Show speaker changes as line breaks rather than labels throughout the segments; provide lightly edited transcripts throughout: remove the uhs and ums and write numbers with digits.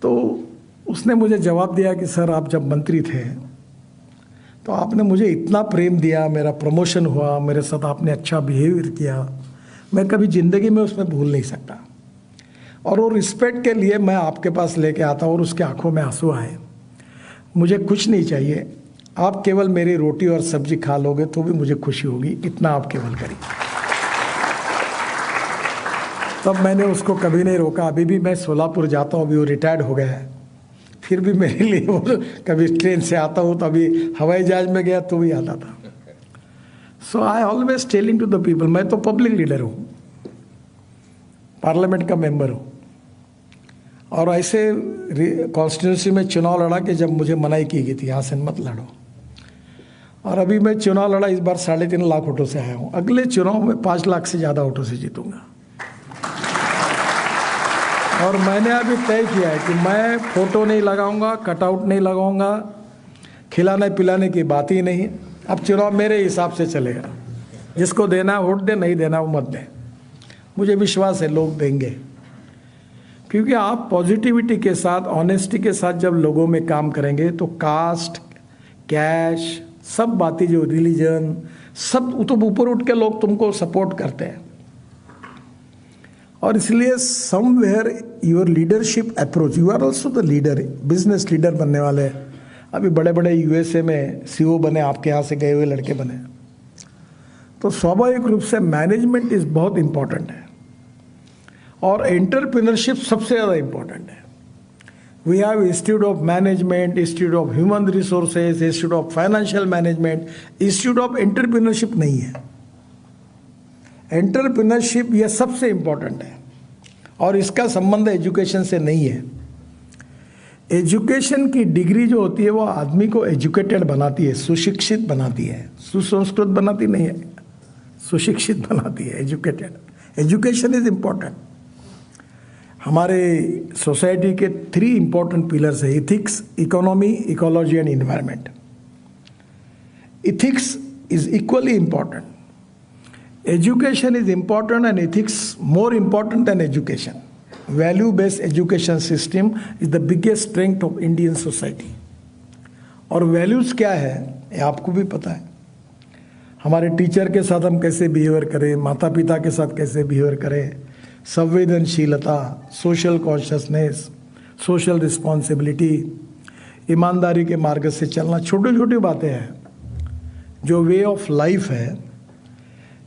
तो उसने मुझे जवाब दिया कि सर आप जब मंत्री थे तो आपने मुझे इतना प्रेम दिया, मेरा प्रमोशन हुआ, मेरे साथ आपने अच्छा बिहेवियर किया, मैं कभी ज़िंदगी में उसमें भूल नहीं सकता। और वो रिस्पेक्ट के लिए मैं आपके पास लेके आता हूँ और उसके आंखों में आंसू आए। मुझे कुछ नहीं चाहिए, आप केवल मेरी रोटी और सब्जी खा लोगे तो भी मुझे खुशी होगी, इतना आप केवल करिए। तब मैंने उसको कभी नहीं रोका। अभी भी मैं सोलापुर जाता हूँ, अभी वो रिटायर्ड हो गया है, फिर भी मेरे लिए वो कभी ट्रेन से आता हूँ तो अभी हवाई जहाज में गया तो भी आता था। So I always telling to the people, मैं तो पब्लिक लीडर हूँ, पार्लियामेंट का मेंबर हूँ, और ऐसे कॉन्स्टिट्यूंसी में चुनाव लड़ा कि जब मुझे मनाही की गई थी यहाँ से मत लड़ो, और अभी मैं चुनाव लड़ा, इस बार 3.5 लाख वोटों से आया हूँ, अगले चुनाव में 5 लाख से ज़्यादा वोटों से जीतूंगा। और मैंने अभी तय किया है कि मैं फोटो नहीं लगाऊंगा, कटआउट नहीं लगाऊंगा, खिलाने पिलाने की बात ही नहीं। अब चुनाव मेरे हिसाब से चलेगा, जिसको देना है वोट दे, नहीं देना वो मत दे। मुझे विश्वास है लोग देंगे, क्योंकि आप पॉजिटिविटी के साथ, ऑनेस्टी के साथ जब लोगों में काम करेंगे तो कास्ट, कैश, सब बातें, जो रिलीजन, सब तो ऊपर उठ के लोग तुमको सपोर्ट करते हैं। और इसलिए somewhere your leadership approach, you are also the leader, business leader बनने वाले। अभी बड़े बड़े यूएसए में सीईओ बने, आपके यहाँ से गए हुए लड़के बने, तो स्वाभाविक रूप से मैनेजमेंट इज बहुत इंपॉर्टेंट है, और एंटरप्रेन्योरशिप सबसे ज़्यादा इंपॉर्टेंट है। We have institute of management, institute of human resources, institute of financial management, institute of entrepreneurship नहीं है। एंटरप्रेन्योरशिप ये सबसे इंपॉर्टेंट है, और इसका संबंध एजुकेशन से नहीं है। एजुकेशन की डिग्री जो होती है वो आदमी को एजुकेटेड बनाती है, सुशिक्षित बनाती है, सुसंस्कृत बनाती नहीं है, सुशिक्षित बनाती है, एजुकेटेड। Education is important. हमारे सोसाइटी के 3 इंपॉर्टेंट पिलर्स है, ethics, economy, ecology and environment. Ethics is equally important. Education is important and ethics more important than education. Value-based education system is the biggest strength of Indian society. और values क्या है ये आपको भी पता है। हमारे टीचर के साथ हम कैसे बिहेवियर करें, माता पिता के साथ कैसे बिहेवियर करें, संवेदनशीलता, सोशल कॉन्शियसनेस, सोशल रिस्पॉन्सिबिलिटी, ईमानदारी के मार्ग से चलना, छोटी छोटी बातें हैं जो वे ऑफ लाइफ है।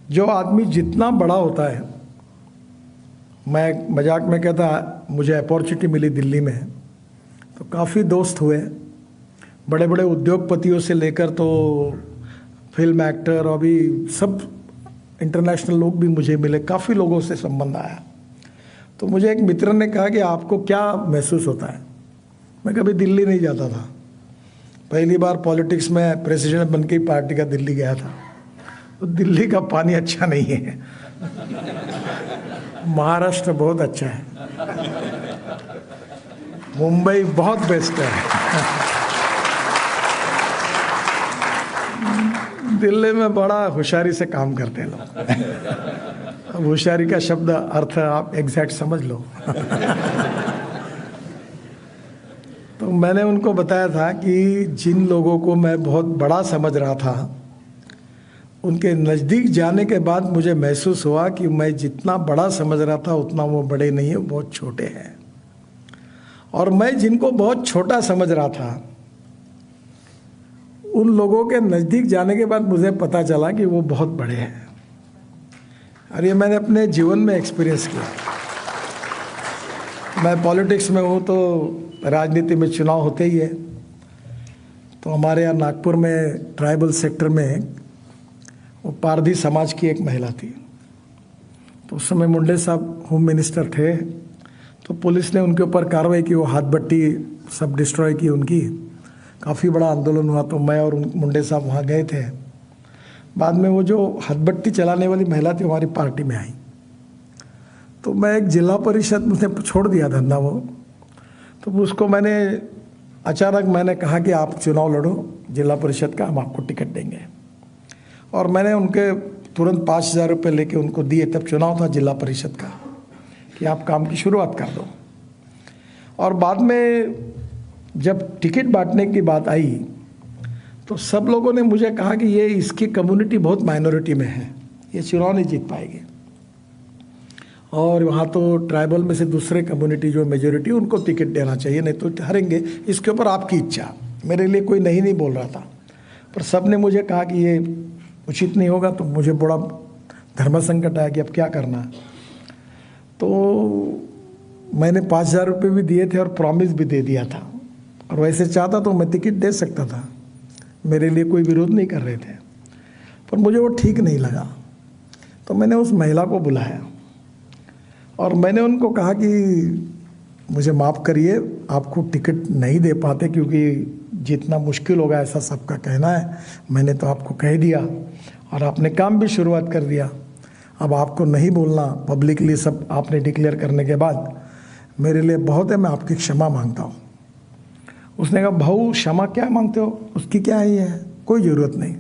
जो आदमी जितना बड़ा होता है, मैं मजाक में कहता, मुझे अपॉर्चुनिटी मिली दिल्ली में तो काफ़ी दोस्त हुए, बड़े बड़े उद्योगपतियों से लेकर तो फिल्म एक्टर, और अभी सब इंटरनेशनल लोग भी मुझे मिले, काफ़ी लोगों से संबंध आया। तो मुझे एक मित्र ने कहा कि आपको क्या महसूस होता है। मैं कभी दिल्ली नहीं जाता था, पहली बार पॉलिटिक्स में प्रेसिडेंट बन के पार्टी का दिल्ली गया था। तो दिल्ली का पानी अच्छा नहीं है, महाराष्ट्र बहुत अच्छा है, मुंबई बहुत बेस्ट है, दिल्ली में बड़ा होशियारी से काम करते हैं लोग। अब होशियारी का शब्द अर्थ आप एग्जैक्ट समझ लो। तो मैंने उनको बताया था कि जिन लोगों को मैं बहुत बड़ा समझ रहा था, उनके नज़दीक जाने के बाद मुझे महसूस हुआ कि मैं जितना बड़ा समझ रहा था उतना वो बड़े नहीं है, बहुत छोटे हैं। और मैं जिनको बहुत छोटा समझ रहा था, उन लोगों के नज़दीक जाने के बाद मुझे पता चला कि वो बहुत बड़े हैं। और ये मैंने अपने जीवन में एक्सपीरियंस किया। मैं पॉलिटिक्स में हूँ तो राजनीति में चुनाव होते ही है। तो हमारे यहाँ नागपुर में ट्राइबल सेक्टर में वो पारधी समाज की एक महिला थी। तो उस समय मुंडे साहब होम मिनिस्टर थे, तो पुलिस ने उनके ऊपर कार्रवाई की, वो हाथ भट्टी सब डिस्ट्रॉय की उनकी, काफ़ी बड़ा आंदोलन हुआ। तो मैं और मुंडे साहब वहाँ गए थे। बाद में वो जो हाथ भट्टी चलाने वाली महिला थी हमारी पार्टी में आई, तो मैं एक जिला परिषद में छोड़ दिया धंधा वो। तो उसको मैंने अचानक कहा कि आप चुनाव लड़ो जिला परिषद का, हम आपको टिकट देंगे। और मैंने उनके तुरंत 5,000 रुपये लेके उनको दिए, तब चुनाव था जिला परिषद का, कि आप काम की शुरुआत कर दो। और बाद में जब टिकट बांटने की बात आई तो सब लोगों ने मुझे कहा कि ये इसकी कम्युनिटी बहुत माइनॉरिटी में है, ये चुनाव नहीं जीत पाएगी, और वहाँ तो ट्राइबल में से दूसरे कम्युनिटी जो मेजोरिटी उनको टिकट देना चाहिए, नहीं तो हारेंगे, इसके ऊपर आपकी इच्छा। मेरे लिए कोई नहीं बोल रहा था, पर सब ने मुझे कहा कि ये उचित नहीं होगा, तो मुझे बड़ा धर्म संकट आया कि अब क्या करना। तो मैंने 5,000 रुपये भी दिए थे और प्रॉमिस भी दे दिया था, और वैसे चाहता तो मैं टिकट दे सकता था, मेरे लिए कोई विरोध नहीं कर रहे थे, पर मुझे वो ठीक नहीं लगा। तो मैंने उस महिला को बुलाया और मैंने उनको कहा कि मुझे माफ़ करिए, आपको टिकट नहीं दे पाते क्योंकि जितना मुश्किल होगा ऐसा सबका कहना है, मैंने तो आपको कह दिया और आपने काम भी शुरुआत कर दिया, अब आपको नहीं बोलना पब्लिकली सब आपने डिक्लेयर करने के बाद मेरे लिए बहुत है, मैं आपकी क्षमा मांगता हूँ। उसने कहा भाऊ क्षमा क्या मांगते हो, उसकी क्या है, कोई ज़रूरत नहीं,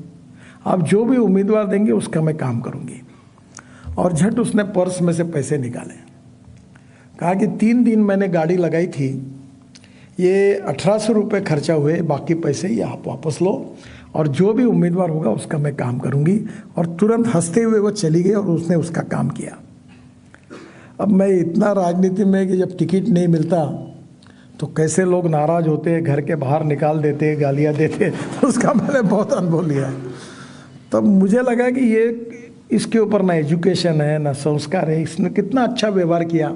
आप जो भी उम्मीदवार देंगे उसका मैं काम करूँगी। और झट उसने पर्स में से पैसे निकाले, कहा कि 3 दिन मैंने गाड़ी लगाई थी, ये 1800 रुपये खर्चा हुए, बाकी पैसे ये आप वापस लो और जो भी उम्मीदवार होगा उसका मैं काम करूँगी। और तुरंत हंसते हुए वो चली गई और उसने उसका काम किया। अब मैं इतना राजनीति में कि जब टिकट नहीं मिलता तो कैसे लोग नाराज़ होते, घर के बाहर निकाल देते, गालियाँ देते, उसका मैंने बहुत अनुभव लिया है। तब मुझे लगा कि ये इसके ऊपर ना एजुकेशन है ना संस्कार है, इसने कितना अच्छा व्यवहार किया।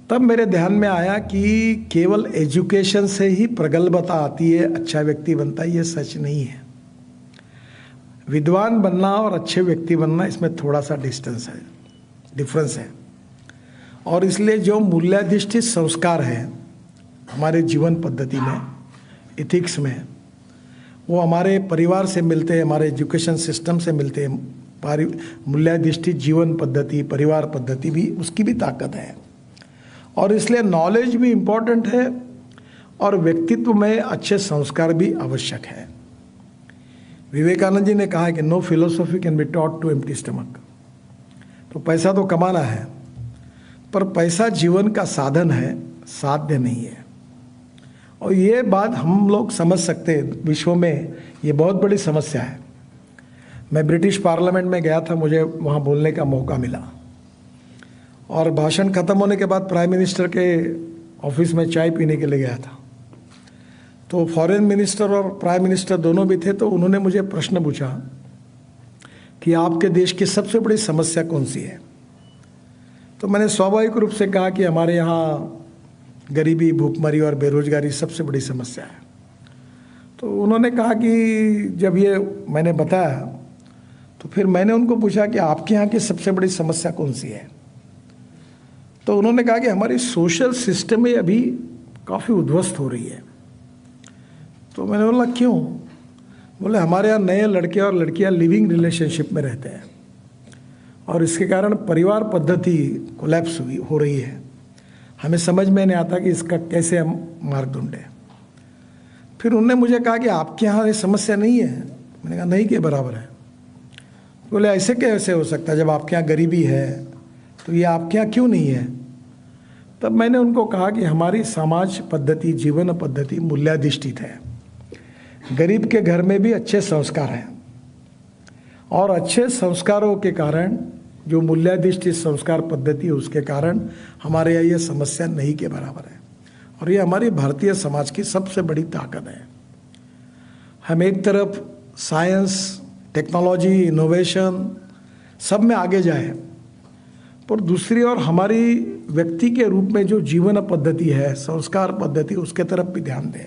तब मेरे ध्यान में आया कि केवल एजुकेशन से ही प्रगल्भता आती है, अच्छा व्यक्ति बनता है, ये सच नहीं है। विद्वान बनना और अच्छे व्यक्ति बनना, इसमें थोड़ा सा डिफरेंस है। और इसलिए जो मूल्याधिष्ठित संस्कार है हमारे जीवन पद्धति में, इथिक्स में, वो हमारे परिवार से मिलते हैं, हमारे एजुकेशन सिस्टम से मिलते हैं। मूल्याधिष्ठित जीवन पद्धति, परिवार पद्धति भी, उसकी भी ताकत है। और इसलिए नॉलेज भी इम्पोर्टेंट है और व्यक्तित्व में अच्छे संस्कार भी आवश्यक है। विवेकानंद जी ने कहा है कि no philosophy can be taught to empty stomach. तो पैसा तो कमाना है, पर पैसा जीवन का साधन है, साध्य नहीं है। और ये बात हम लोग समझ सकते हैं, विश्व में ये बहुत बड़ी समस्या है। मैं ब्रिटिश पार्लियामेंट में गया था, मुझे वहाँ बोलने का मौका मिला, और भाषण खत्म होने के बाद प्राइम मिनिस्टर के ऑफिस में चाय पीने के लिए गया था। तो फॉरेन मिनिस्टर और प्राइम मिनिस्टर दोनों भी थे। तो उन्होंने मुझे प्रश्न पूछा कि आपके देश की सबसे बड़ी समस्या कौन सी है। तो मैंने स्वाभाविक रूप से कहा कि हमारे यहाँ गरीबी, भूखमरी और बेरोजगारी सबसे बड़ी समस्या है। तो उन्होंने कहा कि जब ये मैंने बताया तो फिर मैंने उनको पूछा कि आपके यहाँ की सबसे बड़ी समस्या कौन सी है। तो उन्होंने कहा कि हमारी सोशल सिस्टम में अभी काफ़ी उद्ध्वस्त हो रही है। तो मैंने बोला क्यों? बोले हमारे यहाँ नए लड़के और लड़कियाँ लिविंग रिलेशनशिप में रहते हैं और इसके कारण परिवार पद्धति कोलैप्स हो रही है। हमें समझ में नहीं आता कि इसका कैसे हम मार्ग ढूंढें। फिर उन्होंने मुझे कहा कि आपके यहाँ ये समस्या नहीं है। मैंने कहा नहीं के बराबर है। बोले ऐसे कैसे हो सकता है, जब आपके यहाँ गरीबी है तो ये आपके यहाँ क्यों नहीं है? तब मैंने उनको कहा कि हमारी समाज पद्धति, जीवन पद्धति मूल्याधिष्ठित है। गरीब के घर में भी अच्छे संस्कार हैं और अच्छे संस्कारों के कारण, जो मूल्याधिष्ठित संस्कार पद्धति है उसके कारण हमारे यहाँ ये समस्या नहीं के बराबर है। और ये हमारी भारतीय समाज की सबसे बड़ी ताकत है। हम एक तरफ साइंस, टेक्नोलॉजी, इनोवेशन सब में आगे जाए, पर दूसरी ओर हमारी व्यक्ति के रूप में जो जीवन पद्धति है, संस्कार पद्धति, उसके तरफ भी ध्यान दें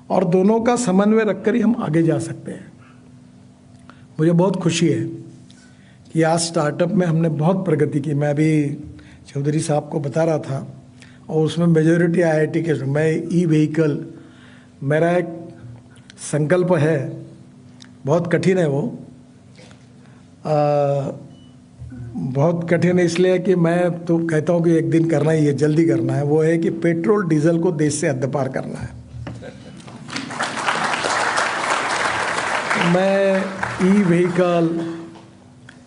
और दोनों का समन्वय रखकर ही हम आगे जा सकते हैं। मुझे बहुत खुशी है कि आज स्टार्टअप में हमने बहुत प्रगति की। मैं अभी चौधरी साहब को बता रहा था और उसमें मेजॉरिटी IIT के। मैं ई-व्हीकल, मेरा एक संकल्प है, बहुत कठिन है वो, बहुत कठिन है इसलिए कि मैं तो कहता हूँ कि एक दिन करना ही है, जल्दी करना है। वो है कि पेट्रोल डीजल को देश से हद्दपार करना है। मैं e-vehicle,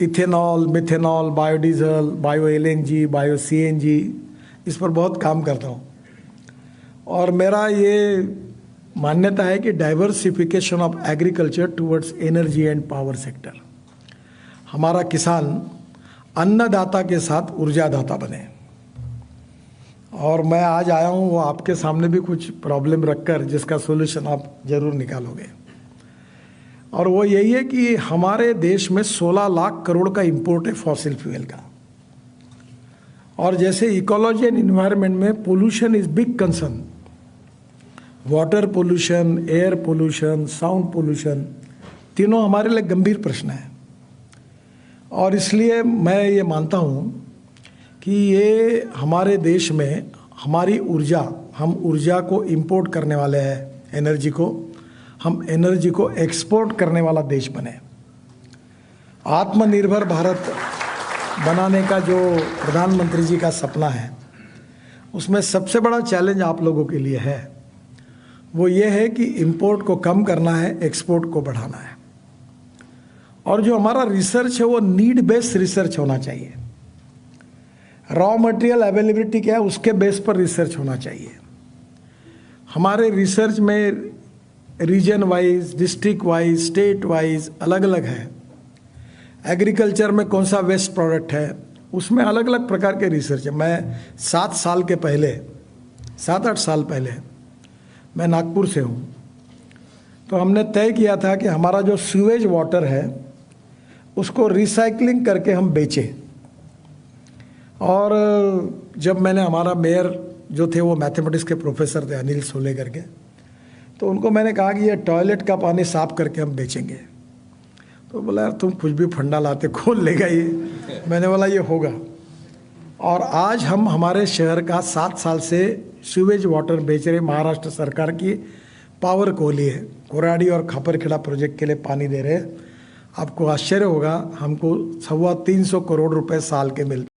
ethanol, methanol, biodiesel, bio LNG, bio CNG, इस पर बहुत काम करता हूँ और मेरा ये मान्यता है कि diversification of agriculture towards energy and power sector, हमारा किसान अन्नदाता के साथ ऊर्जादाता बने। और मैं आज आया हूँ वो आपके सामने भी कुछ प्रॉब्लम रखकर जिसका सोल्यूशन आप जरूर निकालोगे। और वो यही है कि हमारे देश में 16 लाख करोड़ का इंपोर्ट है फॉसिल फ्यूल का, और जैसे इकोलॉजी एंड इन्वायरमेंट में pollution is big concern, water pollution, air pollution, sound pollution, तीनों हमारे लिए गंभीर प्रश्न है। और इसलिए मैं ये मानता हूँ कि ये हमारे देश में हमारी ऊर्जा, हम ऊर्जा को इंपोर्ट करने वाले हैं, एनर्जी को, हम एनर्जी को एक्सपोर्ट करने वाला देश बने। आत्मनिर्भर भारत बनाने का जो प्रधानमंत्री जी का सपना है, उसमें सबसे बड़ा चैलेंज आप लोगों के लिए है, वो ये है कि इंपोर्ट को कम करना है, एक्सपोर्ट को बढ़ाना है। और जो हमारा रिसर्च है वो नीड बेस्ड रिसर्च होना चाहिए। रॉ मटेरियल अवेलेबिलिटी क्या है उसके बेस पर रिसर्च होना चाहिए। हमारे रिसर्च में region wise, district wise, state wise अलग अलग है। एग्रीकल्चर में कौन सा वेस्ट प्रोडक्ट है, उसमें अलग अलग प्रकार के रिसर्च है। मैं 7-8 साल पहले मैं नागपुर से हूँ, तो हमने तय किया था कि हमारा जो सीवेज वाटर है उसको रिसाइकलिंग करके हम बेचें। और जब मैंने, हमारा मेयर जो थे वो मैथमेटिक्स के प्रोफेसर थे, अनिल सोले करके, तो उनको मैंने कहा कि ये टॉयलेट का पानी साफ करके हम बेचेंगे। तो बोला यार तुम कुछ भी फंडा लाते, खोल लेगा ये। मैंने बोला ये होगा। और आज हम हमारे शहर का 7 साल से सीवेज वाटर बेच रहे, महाराष्ट्र सरकार की पावर कोली है, कोराडी और खापरखेड़ा प्रोजेक्ट के लिए पानी दे रहे हैं। आपको आश्चर्य होगा, हमको 325 करोड़ रुपए साल के मिलते।